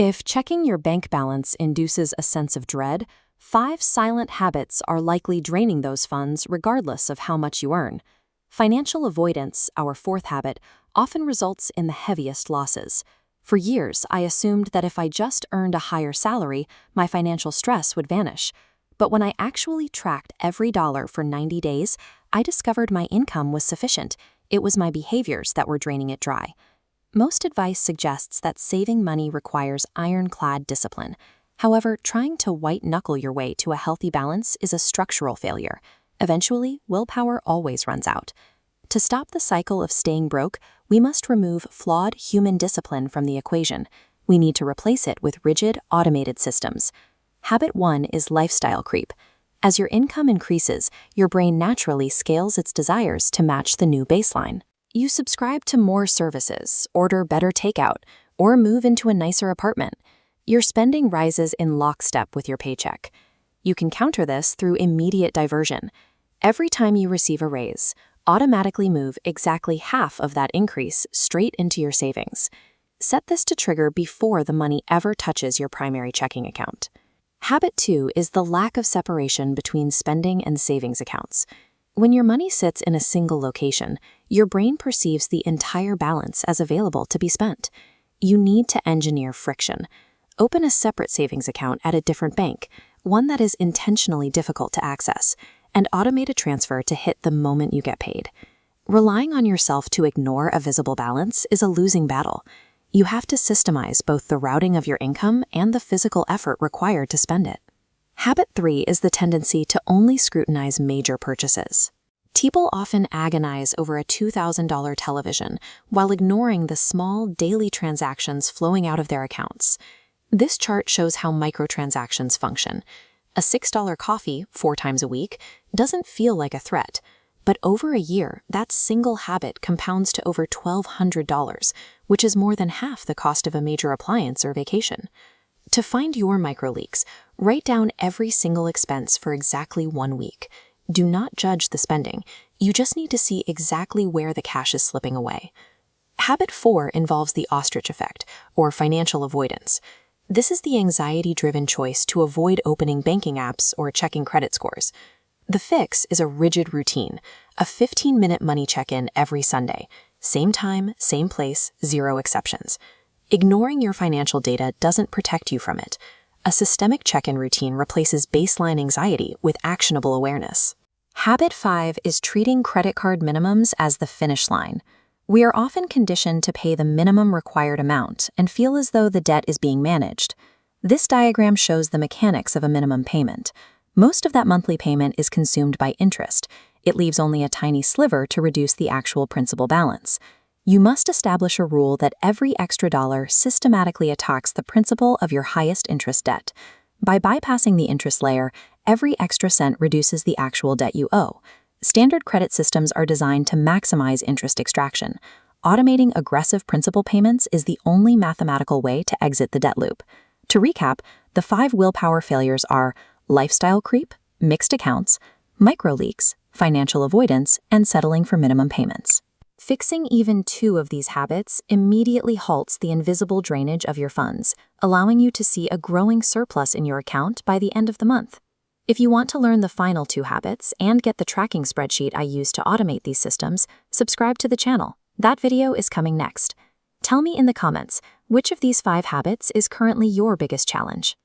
If checking your bank balance induces a sense of dread, 5 silent habits are likely draining those funds regardless of how much you earn. Financial avoidance, our 4th habit, often results in the heaviest losses. For years, I assumed that if I just earned a higher salary, my financial stress would vanish. But when I actually tracked every dollar for 90 days, I discovered my income was sufficient. It was my behaviors that were draining it dry. Most advice suggests that saving money requires ironclad discipline. However, trying to white-knuckle your way to a healthy balance is a structural failure. Eventually, willpower always runs out. To stop the cycle of staying broke, we must remove flawed human discipline from the equation. We need to replace it with rigid, automated systems. Habit 1 is lifestyle creep. As your income increases, your brain naturally scales its desires to match the new baseline. You subscribe to more services, order better takeout, or move into a nicer apartment. Your spending rises in lockstep with your paycheck. You can counter this through immediate diversion. Every time you receive a raise, automatically move exactly half of that increase straight into your savings. Set this to trigger before the money ever touches your primary checking account. Habit 2 is the lack of separation between spending and savings accounts. When your money sits in a single location, your brain perceives the entire balance as available to be spent. You need to engineer friction. Open a separate savings account at a different bank, one that is intentionally difficult to access, and automate a transfer to hit the moment you get paid. Relying on yourself to ignore a visible balance is a losing battle. You have to systemize both the routing of your income and the physical effort required to spend it. Habit 3 is the tendency to only scrutinize major purchases. People often agonize over a $2,000 television while ignoring the small daily transactions flowing out of their accounts. This chart shows how microtransactions function. A $6 coffee 4 times a week doesn't feel like a threat, but over a year, that single habit compounds to over $1,200, which is more than half the cost of a major appliance or vacation. To find your microleaks, write down every single expense for exactly 1 week. Do not judge the spending. You just need to see exactly where the cash is slipping away. Habit 4 involves the ostrich effect, or financial avoidance. This is the anxiety-driven choice to avoid opening banking apps or checking credit scores. The fix is a rigid routine, a 15-minute money check-in every Sunday. Same time, same place, 0 exceptions. Ignoring your financial data doesn't protect you from it. A systemic check-in routine replaces baseline anxiety with actionable awareness. Habit 5 is treating credit card minimums as the finish line. We are often conditioned to pay the minimum required amount and feel as though the debt is being managed. This diagram shows the mechanics of a minimum payment. Most of that monthly payment is consumed by interest. It leaves only a tiny sliver to reduce the actual principal balance. You must establish a rule that every extra dollar systematically attacks the principal of your highest interest debt. By bypassing the interest layer, every extra cent reduces the actual debt you owe. Standard credit systems are designed to maximize interest extraction. Automating aggressive principal payments is the only mathematical way to exit the debt loop. To recap, the 5 willpower failures are lifestyle creep, mixed accounts, microleaks, financial avoidance, and settling for minimum payments. Fixing even 2 of these habits immediately halts the invisible drainage of your funds, allowing you to see a growing surplus in your account by the end of the month. If you want to learn the final 2 habits and get the tracking spreadsheet I use to automate these systems, subscribe to the channel. That video is coming next. Tell me in the comments, which of these 5 habits is currently your biggest challenge?